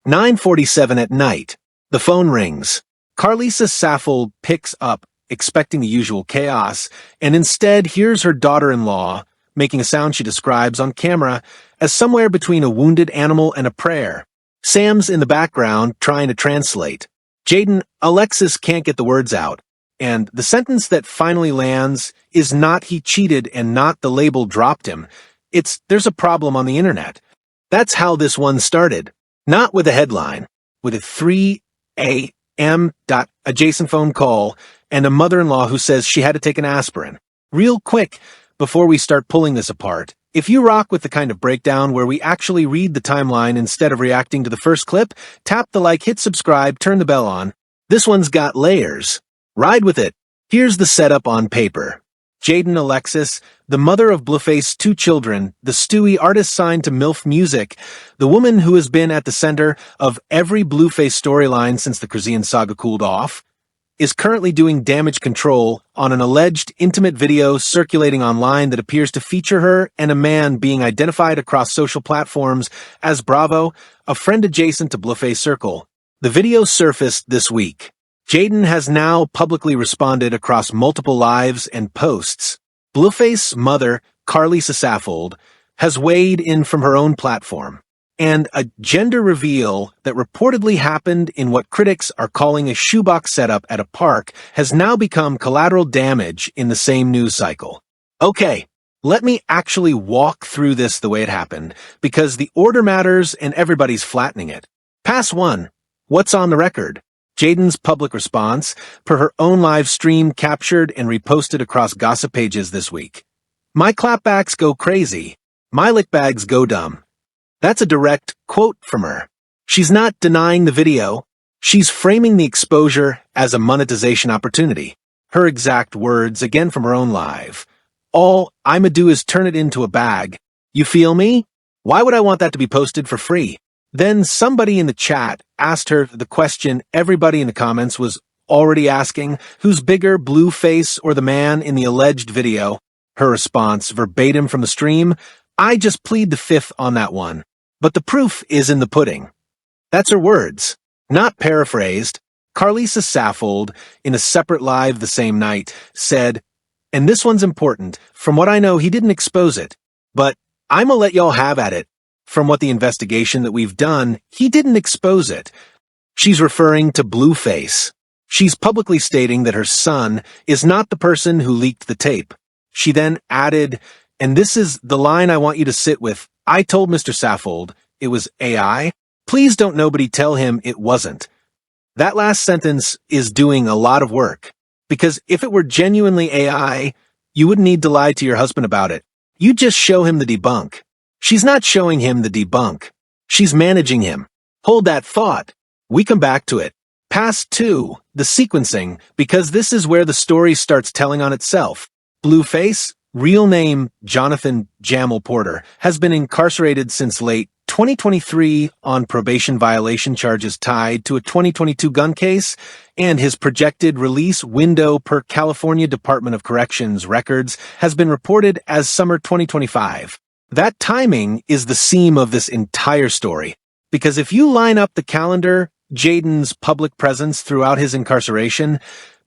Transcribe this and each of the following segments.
9:47 at night. The phone rings. Karlissa Saffold picks up, expecting the usual chaos, and instead hears her daughter-in-law making a sound she describes on camera as somewhere between a wounded animal and a prayer. Sam's in the background trying to translate. Jaidyn Alexis can't get the words out, and the sentence that finally lands is not "he cheated" and not "the label dropped him." It's "there's a problem on the internet." That's how this one started. Not with a headline, with a 3 a.m. adjacent phone call and a mother-in-law who says she had to take an aspirin. Real quick, before we start pulling this apart, if you rock with the kind of breakdown where we actually read the timeline instead of reacting to the first clip, tap the like, hit subscribe, turn the bell on. This one's got layers. Ride with it. Here's the setup on paper. Jaidyn Alexis, the mother of Blueface's 2 children, the Stewie artist signed to MILF Music, the woman who has been at the center of every Blueface storyline since the Krzyzan saga cooled off, is currently doing damage control on an alleged intimate video circulating online that appears to feature her and a man being identified across social platforms as Bravo, a friend adjacent to Blueface Circle. The video surfaced this week. Jaidyn has now publicly responded across multiple lives and posts. Blueface's mother, Karlissa Saffold, has weighed in from her own platform, and a gender reveal that reportedly happened in what critics are calling a shoebox setup at a park has now become collateral damage in the same news cycle. Okay, let me actually walk through this the way it happened, because the order matters and everybody's flattening it. Pass 1. What's on the record? Jaidyn's public response, per her own live stream captured and reposted across gossip pages this week. "My clapbacks go crazy. My lickbags go dumb." That's a direct quote from her. She's not denying the video. She's framing the exposure as a monetization opportunity. Her exact words, again from her own live. "All I'ma do is turn it into a bag. You feel me? Why would I want that to be posted for free?" Then somebody in the chat asked her the question everybody in the comments was already asking: who's bigger, Blueface or the man in the alleged video? Her response, verbatim from the stream: "I just plead the fifth on that one. But the proof is in the pudding." That's her words, not paraphrased. Karlissa Saffold, in a separate live the same night, said, and this one's important, "From what I know, he didn't expose it. But I'ma let y'all have at it. From what the investigation that we've done, he didn't expose it." She's referring to Blueface. She's publicly stating that her son is not the person who leaked the tape. She then added, and this is the line I want you to sit with: "I told Mr. Saffold it was AI. Please don't nobody tell him it wasn't." That last sentence is doing a lot of work, because if it were genuinely AI, you wouldn't need to lie to your husband about it. You'd just show him the debunk. She's not showing him the debunk. She's managing him. Hold that thought. We come back to it. Pass 2, the sequencing, because this is where the story starts telling on itself. Blueface, real name Jonathan Jamal Porter, has been incarcerated since late 2023 on probation violation charges tied to a 2022 gun case, and his projected release window per California Department of Corrections records has been reported as summer 2025. That timing is the seam of this entire story, because if you line up the calendar, Jaidyn's public presence throughout his incarceration,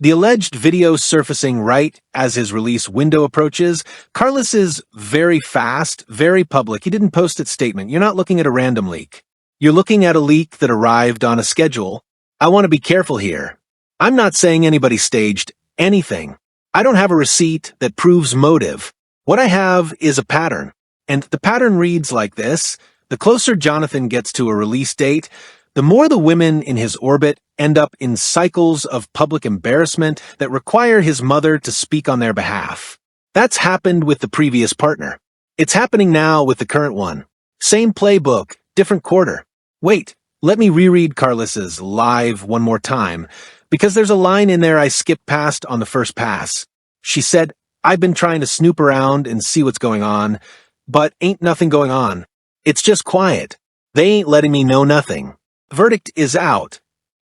the alleged video surfacing right as his release window approaches, Karlissa is very fast, very public. He didn't post its statement. You're not looking at a random leak. You're looking at a leak that arrived on a schedule. I want to be careful here. I'm not saying anybody staged anything. I don't have a receipt that proves motive. What I have is a pattern. And the pattern reads like this: the closer Jonathan gets to a release date, the more the women in his orbit end up in cycles of public embarrassment that require his mother to speak on their behalf. That's happened with the previous partner. It's happening now with the current one. Same playbook, different quarter. Wait, let me reread Karlissa's live one more time, because there's a line in there I skipped past on the first pass. She said, "I've been trying to snoop around and see what's going on, but ain't nothing going on. It's just quiet. They ain't letting me know nothing. Verdict is out."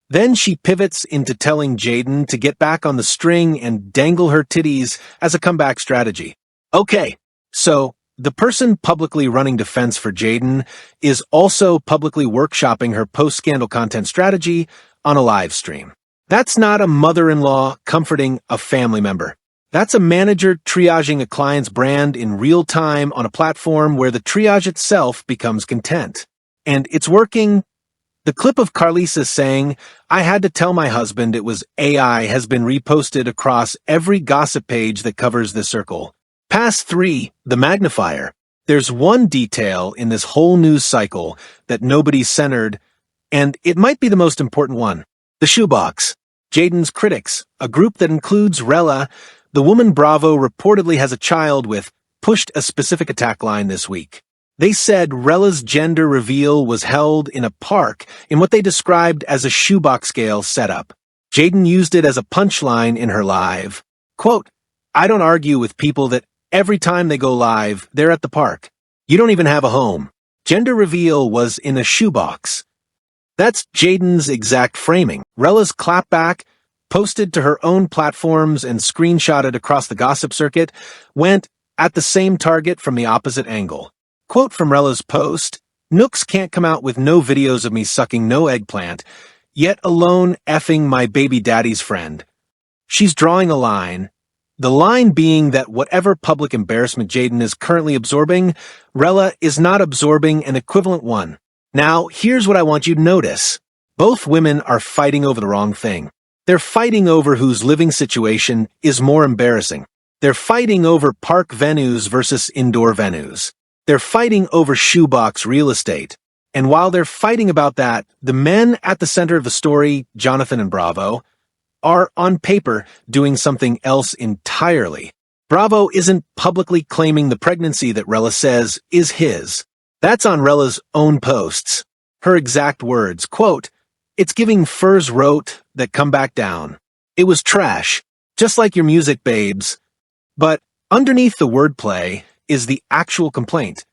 Then she pivots into telling Jaidyn to get back on the string and dangle her titties as a comeback strategy. Okay, so the person publicly running defense for Jaidyn is also publicly workshopping her post-scandal content strategy on a live stream. That's not a mother-in-law comforting a family member. That's a manager triaging a client's brand in real time on a platform where the triage itself becomes content. And it's working. The clip of Karlissa saying, "I had to tell my husband it was AI," has been reposted across every gossip page that covers the circle. Pass 3, the magnifier. There's one detail in this whole news cycle that nobody's centered, and it might be the most important one. The shoebox. Jaidyn's critics, a group that includes Rela, the woman Bravo reportedly has a child with, pushed a specific attack line this week. They said Rela's gender reveal was held in a park in what they described as a shoebox scale setup. Jaidyn used it as a punchline in her live. Quote, "I don't argue with people that every time they go live, they're at the park. You don't even have a home. Gender reveal was in a shoebox." That's Jaidyn's exact framing. Rela's clapback, posted to her own platforms and screenshotted across the gossip circuit, went at the same target from the opposite angle. Quote from Rela's post, "Nooks can't come out with no videos of me sucking no eggplant, yet alone effing my baby daddy's friend." She's drawing a line. The line being that whatever public embarrassment Jaidyn is currently absorbing, Rela is not absorbing an equivalent one. Now, here's what I want you to notice. Both women are fighting over the wrong thing. They're fighting over whose living situation is more embarrassing. They're fighting over park venues versus indoor venues. They're fighting over shoebox real estate. And while they're fighting about that, the men at the center of the story, Jonathan and Bravo, are on paper doing something else entirely. Bravo isn't publicly claiming the pregnancy that Rela says is his. That's on Rela's own posts. Her exact words, quote, "It's giving furs wrote that come back down. It was trash, just like your music, babes." But underneath the wordplay is the actual complaint.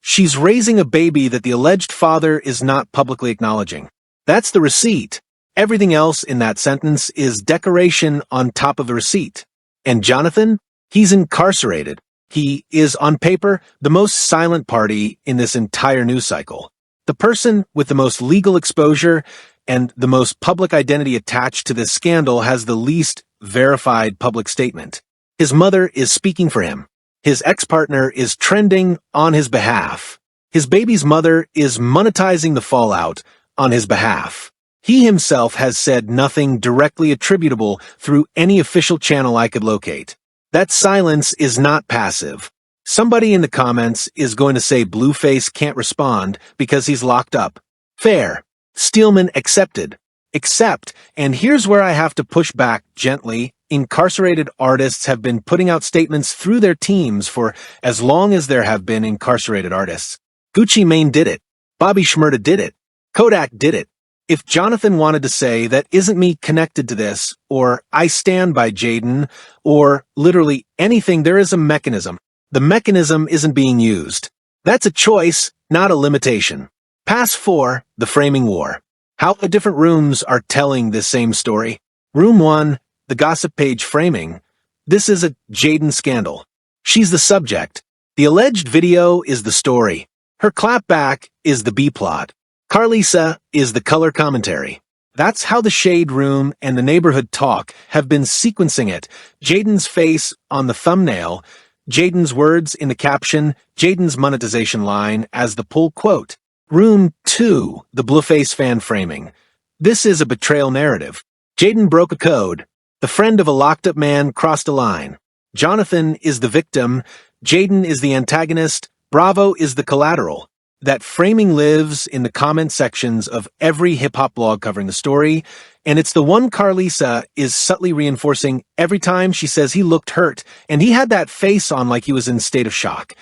She's raising a baby that the alleged father is not publicly acknowledging. That's the receipt. Everything else in that sentence is decoration on top of the receipt. And Jonathan? He's incarcerated. He is, on paper, the most silent party in this entire news cycle. The person with the most legal exposure and the most public identity attached to this scandal has the least verified public statement. His mother is speaking for him. His ex-partner is trending on his behalf. His baby's mother is monetizing the fallout on his behalf. He himself has said nothing directly attributable through any official channel I could locate. That silence is not passive. Somebody in the comments is going to say Blueface can't respond because he's locked up. Fair. Steelman accepted. Except, and here's where I have to push back gently, incarcerated artists have been putting out statements through their teams for as long as there have been incarcerated artists. Gucci Mane did it. Bobby Shmurda did it. Kodak did it. If Jonathan wanted to say that isn't me connected to this, or I stand by Jaidyn, or literally anything, there is a mechanism. The mechanism isn't being used. That's a choice, not a limitation. Pass 4, the framing war. How the different rooms are telling this same story. Room 1, the gossip page framing. This is a Jaidyn scandal. She's the subject. The alleged video is the story. Her clapback is the B-plot. Karlissa is the color commentary. That's how the Shade Room and the Neighborhood Talk have been sequencing it. Jaidyn's face on the thumbnail, Jaidyn's words in the caption, Jaidyn's monetization line as the pull quote. Room 2, the Blueface fan framing. This is a betrayal narrative. Jaidyn broke a code. The friend of a locked-up man crossed a line. Jonathan is the victim. Jaidyn is the antagonist. Bravo is the collateral. That framing lives in the comment sections of every hip-hop blog covering the story, and it's the one Karlissa is subtly reinforcing every time she says he looked hurt, and he had that face on like he was in state of shock.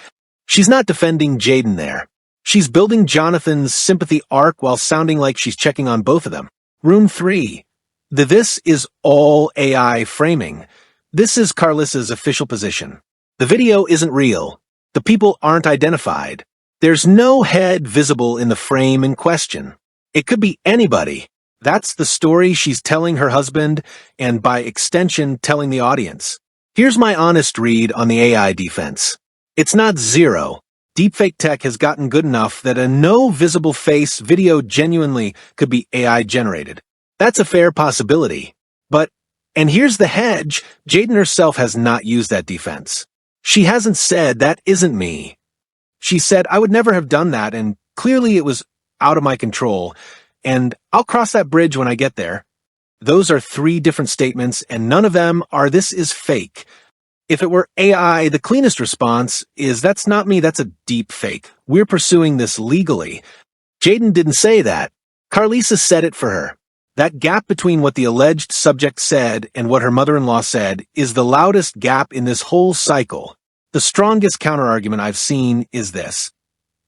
She's not defending Jaidyn there. She's building Jonathan's sympathy arc while sounding like she's checking on both of them. Room 3. This is all AI framing. This is Karlissa's official position. The video isn't real. The people aren't identified. There's no head visible in the frame in question. It could be anybody. That's the story she's telling her husband, and by extension, telling the audience. Here's my honest read on the AI defense. It's not zero. Deepfake tech has gotten good enough that a no visible face video genuinely could be AI generated. That's a fair possibility. But, and here's the hedge, Jaidyn herself has not used that defense. She hasn't said, "That isn't me." She said, "I would never have done that, and clearly it was out of my control, and I'll cross that bridge when I get there." Those are three different statements, and none of them are "this is fake." If it were AI, the cleanest response is, "That's not me, that's a deep fake. We're pursuing this legally." Jaidyn didn't say that. Karlissa said it for her. That gap between what the alleged subject said and what her mother-in-law said is the loudest gap in this whole cycle. The strongest counterargument I've seen is this.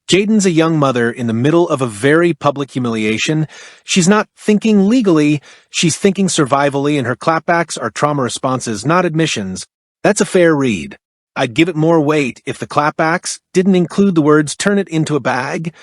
Jaidyn's a young mother in the middle of a very public humiliation. She's not thinking legally, she's thinking survivally, and her clapbacks are trauma responses, not admissions. That's a fair read. I'd give it more weight if the clapbacks didn't include the words "turn it into a bag."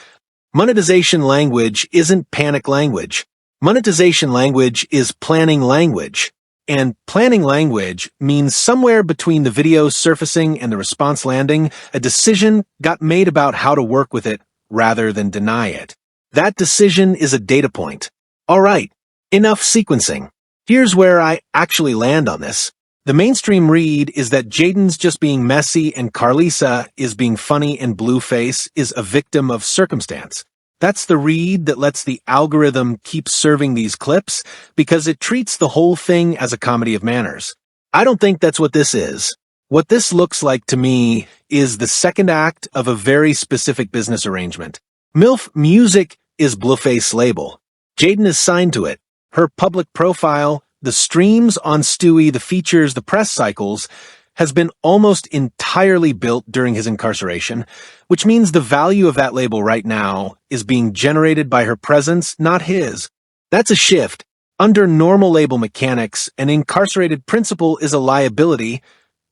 Monetization language isn't panic language. Monetization language is planning language. And planning language means somewhere between the video surfacing and the response landing, a decision got made about how to work with it rather than deny it. That decision is a data point. All right, enough sequencing. Here's where I actually land on this. The mainstream read is that Jaidyn's just being messy and Karlissa is being funny and Blueface is a victim of circumstance. That's the read that lets the algorithm keep serving these clips because it treats the whole thing as a comedy of manners. I don't think that's what this is. What this looks like to me is the second act of a very specific business arrangement. MILF Music is Blueface's label. Jaidyn is signed to it. Her public profile, the streams on Stewie, the features, the press cycles, has been almost entirely built during his incarceration, which means the value of that label right now is being generated by her presence, not his. That's a shift. Under normal label mechanics, an incarcerated principal is a liability.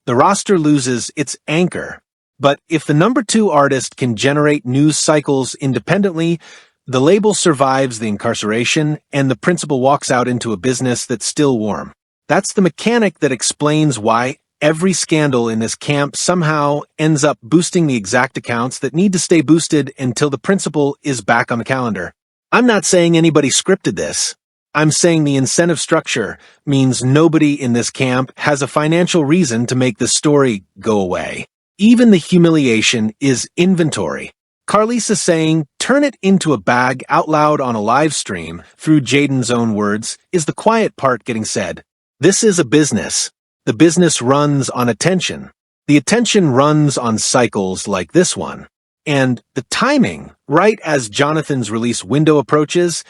The roster loses its anchor. But if the number 2 artist can generate news cycles independently, the label survives the incarceration, and the principal walks out into a business that's still warm. That's the mechanic that explains why every scandal in this camp somehow ends up boosting the exact accounts that need to stay boosted until the principal is back on the calendar. I'm not saying anybody scripted this. I'm saying the incentive structure means nobody in this camp has a financial reason to make the story go away. Even the humiliation is inventory. Karlissa saying, "Turn it into a bag" out loud on a live stream, through Jaidyn's own words, is the quiet part getting said. This is a business. The business runs on attention. The attention runs on cycles like this one. And the timing, right as Jonathan's release window approaches,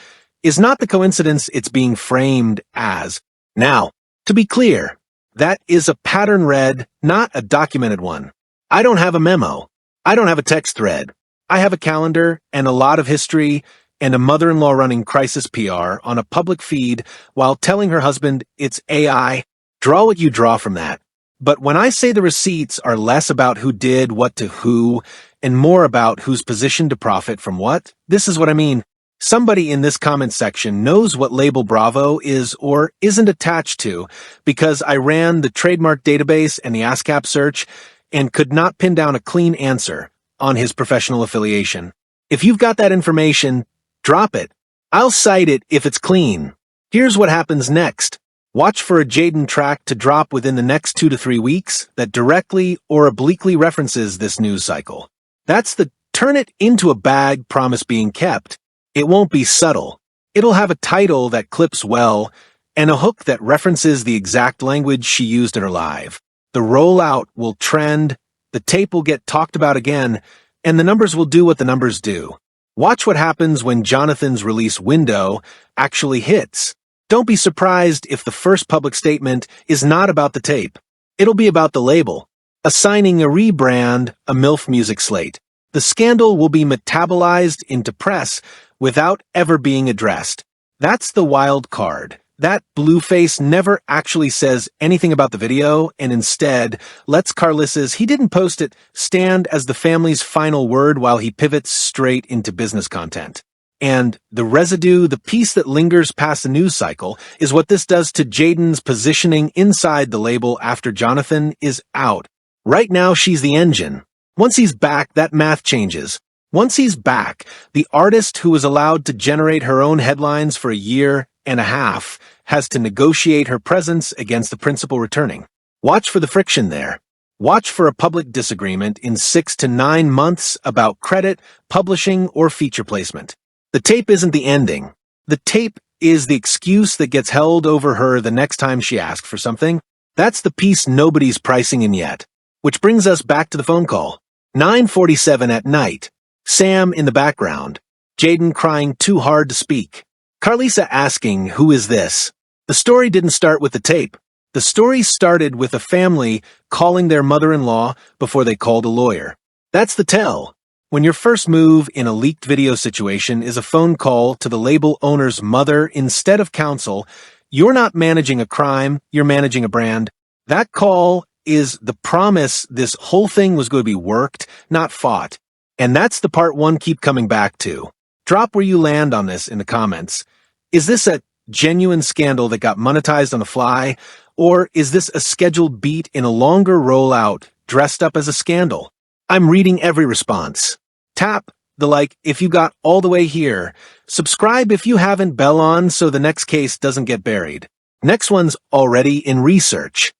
is not the coincidence it's being framed as. Now, to be clear, that is a pattern read, not a documented one. I don't have a memo. I don't have a text thread. I have a calendar and a lot of history and a mother-in-law running crisis PR on a public feed while telling her husband it's AI. Draw what you draw from that. But when I say the receipts are less about who did what to who and more about who's positioned to profit from what, this is what I mean. Somebody in this comment section knows what label Bravo is or isn't attached to because I ran the trademark database and the ASCAP search and could not pin down a clean answer on his professional affiliation. If you've got that information, drop it. I'll cite it if it's clean. Here's what happens next. Watch for a Jaidyn track to drop within the next 2 to 3 weeks that directly or obliquely references this news cycle. That's the "turn it into a bag" promise being kept. It won't be subtle. It'll have a title that clips well and a hook that references the exact language she used in her live. The rollout will trend, the tape will get talked about again, and the numbers will do what the numbers do. Watch what happens when Jonathan's release window actually hits. Don't be surprised if the first public statement is not about the tape. It'll be about the label, assigning a rebrand, a MILF Music slate. The scandal will be metabolized into press without ever being addressed. That's the wild card. That Blueface never actually says anything about the video and instead lets Karlissa's "he didn't post it" stand as the family's final word while he pivots straight into business content. And the residue, the piece that lingers past the news cycle, is what this does to Jaidyn's positioning inside the label after Jonathan is out. Right now, she's the engine. Once he's back, that math changes. Once he's back, the artist who was allowed to generate her own headlines for a year and a half has to negotiate her presence against the principal returning. Watch for the friction there. Watch for a public disagreement in 6 to 9 months about credit, publishing, or feature placement. The tape isn't the ending. The tape is the excuse that gets held over her the next time she asks for something. That's the piece nobody's pricing in yet. Which brings us back to the phone call. 9:47 at night. Sam in the background. Jaidyn crying too hard to speak. Karlissa asking, "Who is this?" The story didn't start with the tape. The story started with a family calling their mother-in-law before they called a lawyer. That's the tell. When your first move in a leaked video situation is a phone call to the label owner's mother instead of counsel, you're not managing a crime, you're managing a brand. That call is the promise this whole thing was going to be worked, not fought. And that's the part one keep coming back to. Drop where you land on this in the comments. Is this a genuine scandal that got monetized on the fly? Or is this a scheduled beat in a longer rollout dressed up as a scandal? I'm reading every response. Tap the like if you got all the way here. Subscribe if you haven't, bell on so the next case doesn't get buried. Next one's already in research.